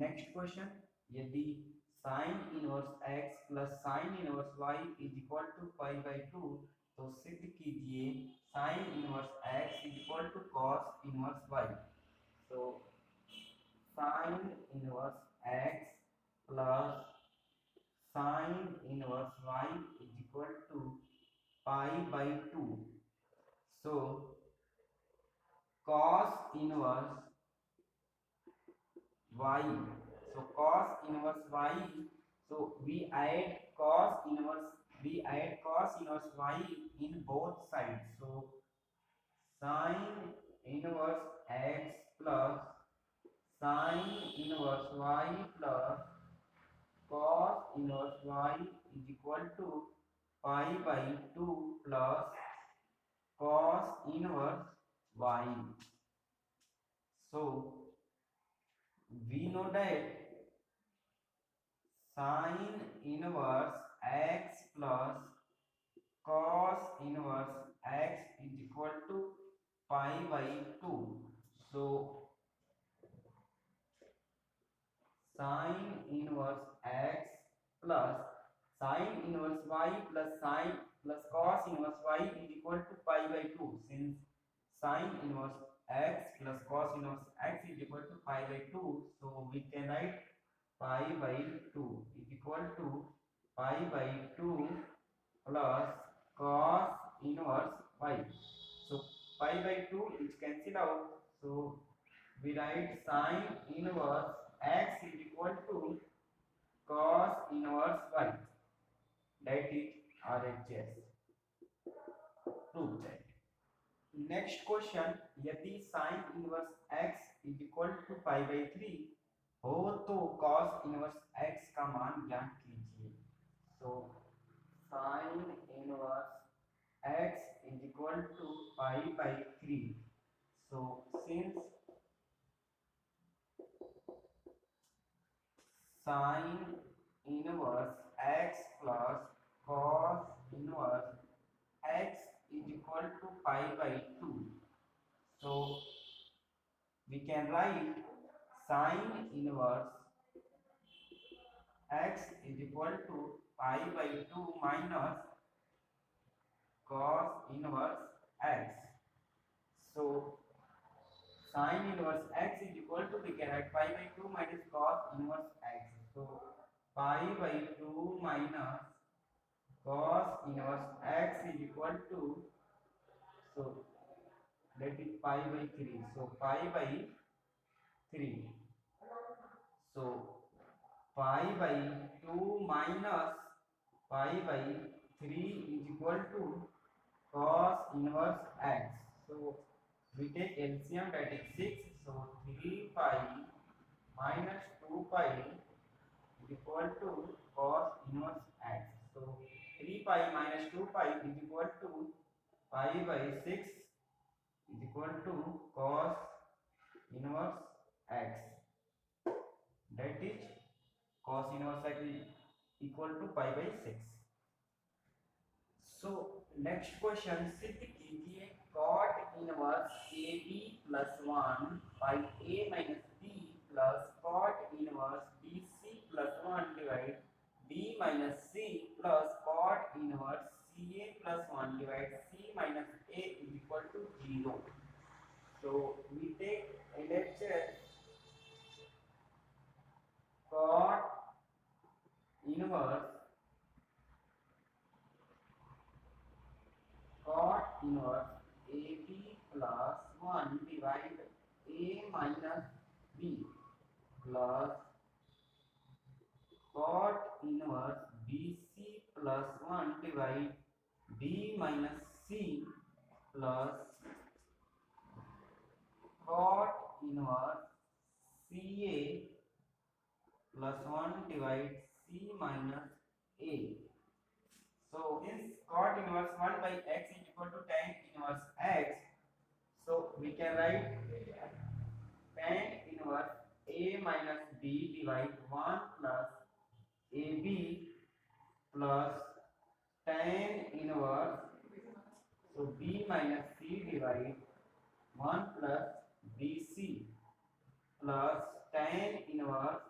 Next question, यदि sine inverse x plus sine inverse y is equal to pi by two, तो सिद्ध कीजिए sine inverse x is equal to cos inverse y। तो sine inverse x plus sine inverse y is equal to pi by two. So cos inverse y, so cos inverse y, so we add cos inverse y in both sides, so sin inverse x plus sin inverse y plus cos inverse y is equal to pi by 2 plus cos inverse y. So we know that sin inverse x plus cos inverse x is equal to pi by 2. So sin inverse x plus sin inverse y plus sin plus cos inverse y is equal to pi by 2. Since sin inverse x plus cos inverse x is equal to pi by 2, so we can write pi by 2 is equal to pi by 2 plus cos inverse y. So pi by 2 is cancelled out. So we write sin inverse x is equal to cos inverse y. That is RHS. Prove that. Next question, यदि sin inverse x is equal to pi by 3 हो तो cos inverse x का मान ज्ञात कीजिए। तो sin inverse x is equal to pi by 3, so since sin inverse x plus cos inverse x is equal to pi by 2, so we can write sin inverse x is equal to pi by 2 minus cos inverse x. So sin inverse x is equal to, we can write pi by 2 minus cos inverse x. So pi by 2 minus cos inverse x is equal to, so that is pi by 3. So pi by 3. So pi by 2 minus pi by 3 is equal to cos inverse x. So we take LCM, that is 6. So 3 pi minus 2 pi is equal to cos inverse x. So 3 pi minus 2 pi is equal to pi by 6 is equal to cos inverse x. That is cos inverse x is equal to pi by 6. So next question, सिद्ध कीजिए cot inverse AB plus 1 by A minus B plus cot inverse BC plus 1 divide B minus C plus cot inverse CA plus 1 divide C minus A is equal to 0. So we take LHS cot inverse AB plus 1 divide A minus B plus cot inverse BC plus 1 divide B minus C plus cot inverse CA plus 1 divide C minus A. So since cot inverse 1 by x is equal to tan inverse x, so we can write tan inverse A minus B divide 1 plus AB plus tan inverse, so B minus C divide 1 plus BC plus tan inverse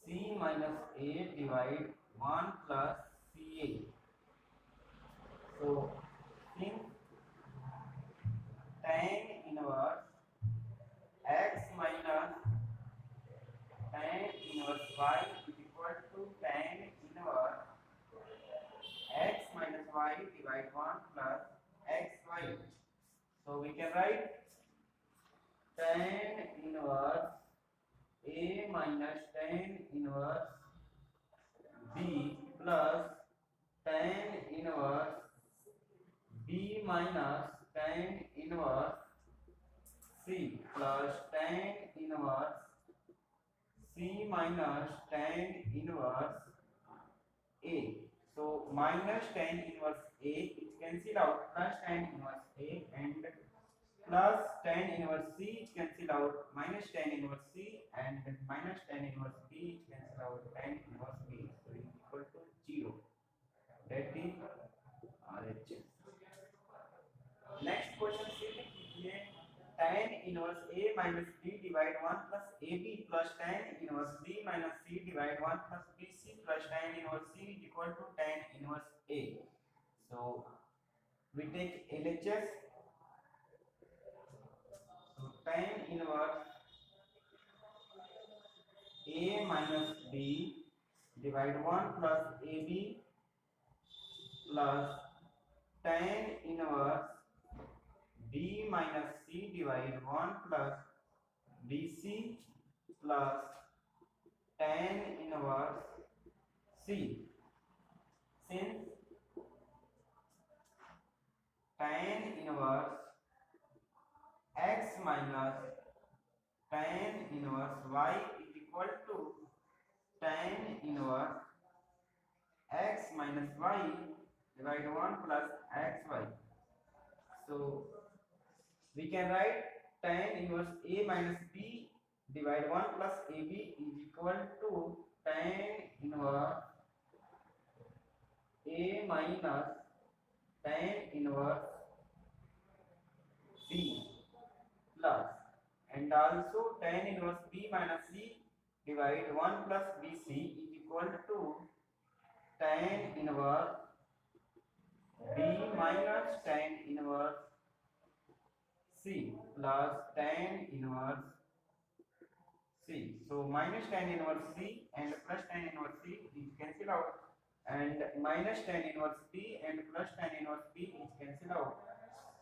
C minus A divide 1 plus CA. So since tan inverse x minus tan inverse y is equal to tan inverse x minus y divide 1 plus xy. So we can write tan inverse A minus tan inverse B plus tan inverse B minus tan inverse C plus tan inverse C minus tan inverse A. So minus tan inverse A it cancel out, plus tan inverse A, and plus tan inverse C it cancel out, minus tan inverse C, and minus tan inverse B it cancel out tan inverse B. So it is equal to 0. That is RHS. Next question से कीजिए tan inverse A minus B divide 1 plus AB plus tan inverse B minus C divide 1 plus BC plus tan inverse C is equal to tan inverse A. So we take LHS. So tan inverse A minus B divide 1 plus AB plus tan inverse B minus C divide 1 plus BC plus tan inverse C. Since tan inverse x minus tan inverse y is equal to tan inverse x minus y divide 1 plus xy. So we can write tan inverse A minus B divide 1 plus AB is equal to tan inverse A minus tan inverse B plus, and also tan inverse B minus C divide 1 plus BC is equal to tan inverse B minus tan inverse C plus tan inverse C. So minus tan inverse C and plus tan inverse C is cancel out, and minus tan inverse B and plus tan inverse B is cancel out.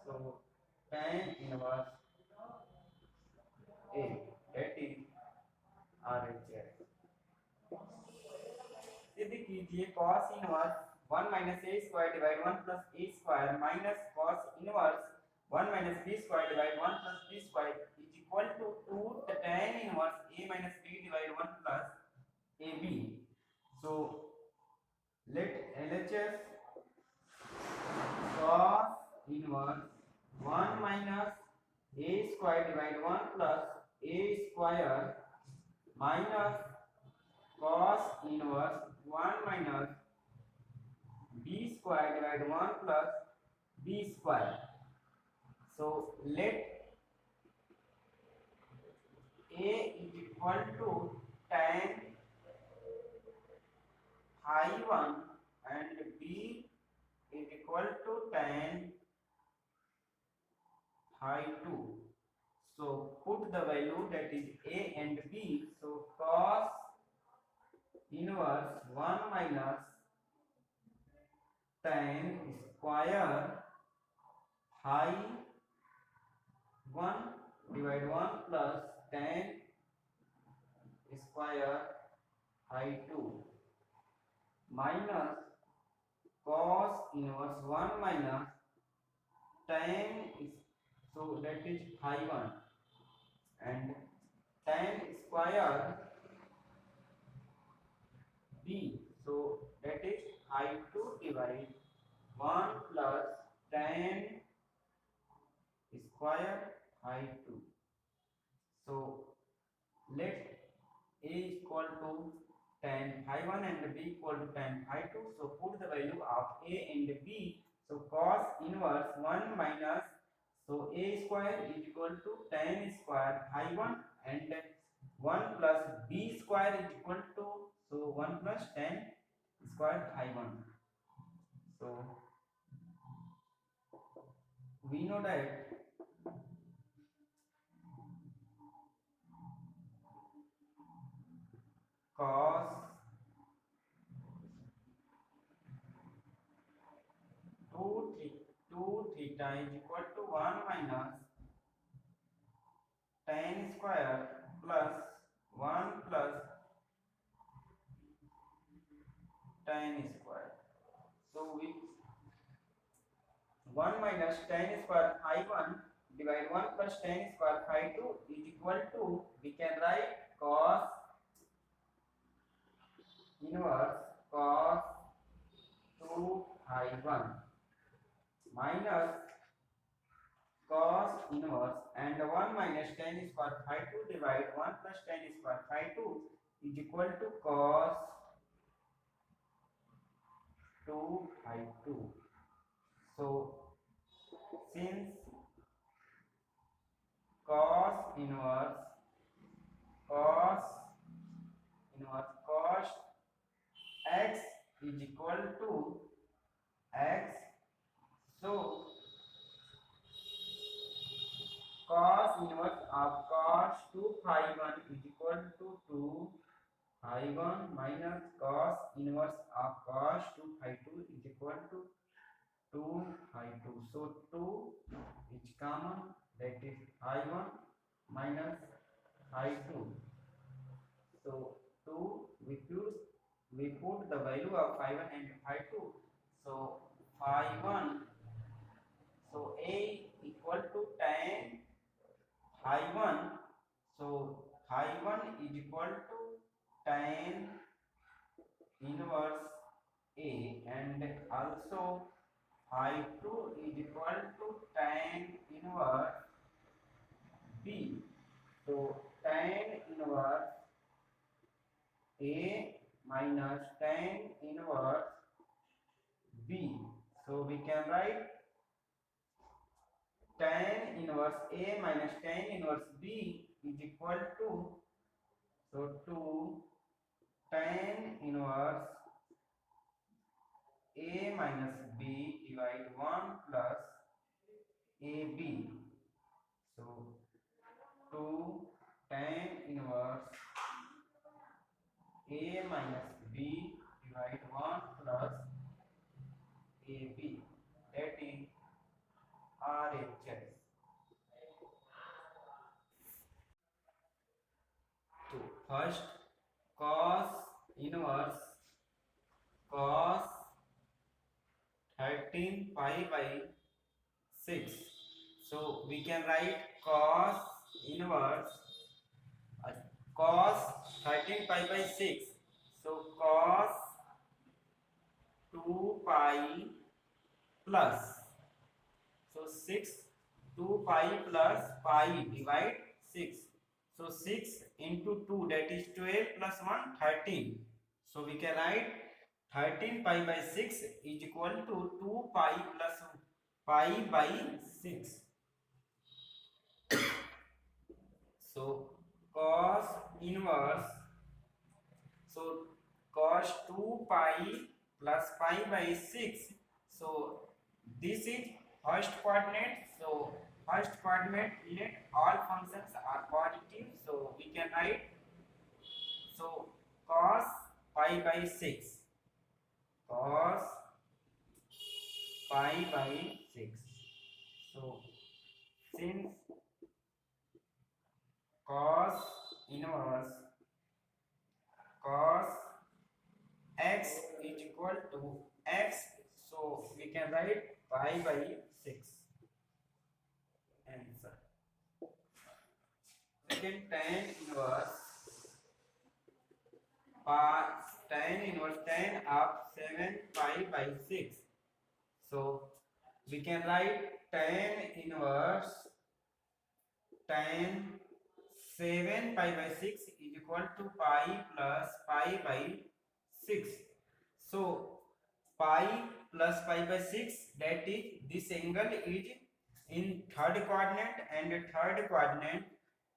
So tan inverse A, that is RHS. सिद्ध कीजिए cos inverse 1 minus a square divide 1 plus a square minus cos inverse 1 minus b square divide 1 plus b square is equal to 2 tan inverse a minus b divide 1 plus ab. So let LHS cos inverse 1 minus a square divide 1 plus a square minus cos inverse 1 minus b square divide 1 plus b square. So let a is equal to tan phi 1 and b is equal to tan phi 2. So put the value that is a and b. So cos inverse 1 minus tan square phi 1 divide 1 plus tan square phi 2 minus cos inverse 1 minus tan is, so that is phi 1, and tan square b, so that is phi 2 divide 1 plus tan square phi 2. So let a equal to tan phi 1 and b equal to tan phi 2. So put the value of a and b. So cos inverse 1 minus, so a square is equal to tan square phi 1 and 1 plus b square is equal to, so 1 plus tan square phi 1. So we know that cos 2 theta is equal to 1 minus tan square plus 1 plus tan square. So we 1 minus tan square phi 1 divide 1 plus tan square phi 2 is equal to, we can write cos inverse cos 2 phi 1 minus cos inverse and 1 minus tan square phi 2 divide 1 plus tan square phi 2 is equal to cos 2 phi 2. So since cos inverse cos cos x is equal to x, so cos inverse of cos 2 phi 1 is equal to 2 phi 1 minus cos inverse of cos 2 phi 2 is equal to 2 phi 2. So 2 is common, that is phi 1 minus phi 2. So 2 we put the value of phi 1 and phi 2. So phi 1, so a equal to tan phi 1. So phi 1 is equal to tan inverse a, and also phi 2 is equal to tan inverse b. So tan inverse a minus tan inverse b. So we can write tan inverse a minus tan inverse b is equal to, so 2 tan inverse a minus b divide 1 plus ab. So 2 tan inverse a minus b divide 1 plus ab, that is RHS. So first cos inverse cos 13 pi by 6. So we can write cos inverse cos 13 pi by 6. So cos 2 pi plus, so 6 2 pi plus pi divide 6. So 6 into 2, that is 12 plus 1 13. So we can write 13 pi by 6 is equal to 2 pi plus pi by 6. So cos inverse, so cos 2 pi plus pi by 6. So this is first coordinate. So first coordinate, let all functions are positive. So we can write, so cos pi by 6, cos pi by 6. So since cos inverse cos x is equal to x, so we can write pi by 6. Answer. Second, tan inverse tan of 7 pi by 6. So we can write tan inverse tan 7 pi by 6 is equal to pi plus pi by 6. So pi plus pi by 6, that is this angle is in third coordinate, and third coordinate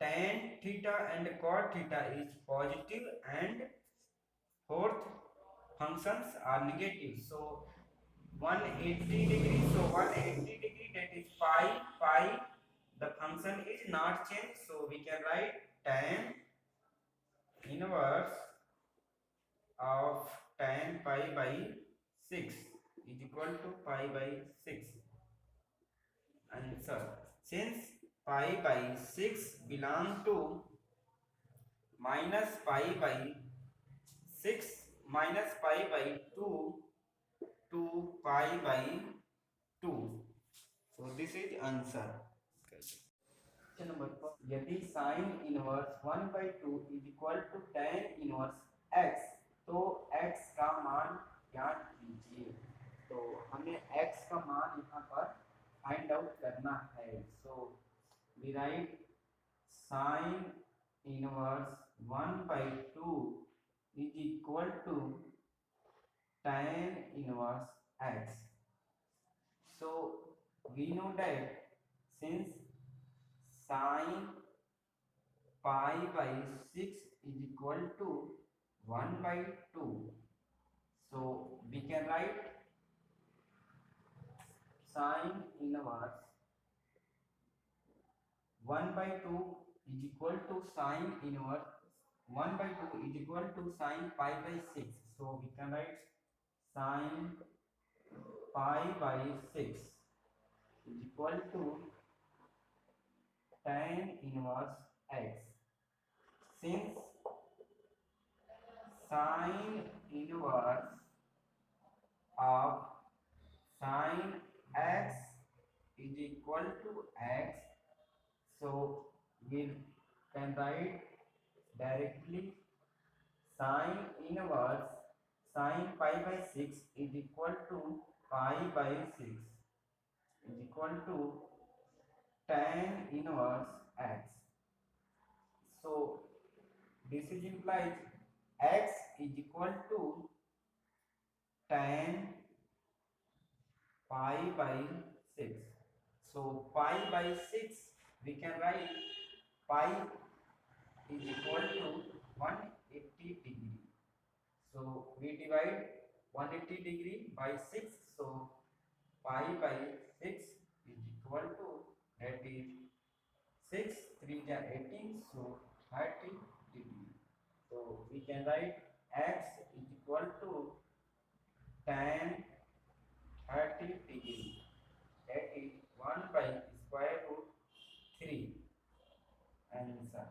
tan theta and cot theta is positive and fourth functions are negative. So 180 degree, so 180 degree, that is pi, the function is not changed, so we can write tan inverse of tan pi by 6 is equal to pi by 6. Answer: since pi by 6 belong to minus pi by 6 minus pi by 2 to pi by 2, so this is answer. Question number 4. यदि sin inverse 1 by 2 is equal to tan inverse x, तो x का मान ज्ञात कीजिए. तो हमें x का मान यहाँ पर फाइंड आउट करना है. So we write sin inverse 1 by 2 is equal to tan inverse x. So we know that since sin pi by 6 is equal to 1 by 2, so we can write sin inverse 1 by 2 is equal to sin inverse 1 by 2 is equal to sin pi by 6. So we can write sin pi by 6 is equal to tan inverse x. Since sin inverse of sin x is equal to x, so we can write directly sin inverse sin pi by 6 is equal to pi by 6 is equal to tan inverse x. So this is implies x is equal to tan pi by 6. So pi by 6 we can write pi is equal to 180 degree. So we divide 180 degree by 6. So pi by 6 is equal to, that is 6 3 are 18, so 30 degree. So we can write x is equal to tan 30 degree, that is 1 by square root 3. Answer.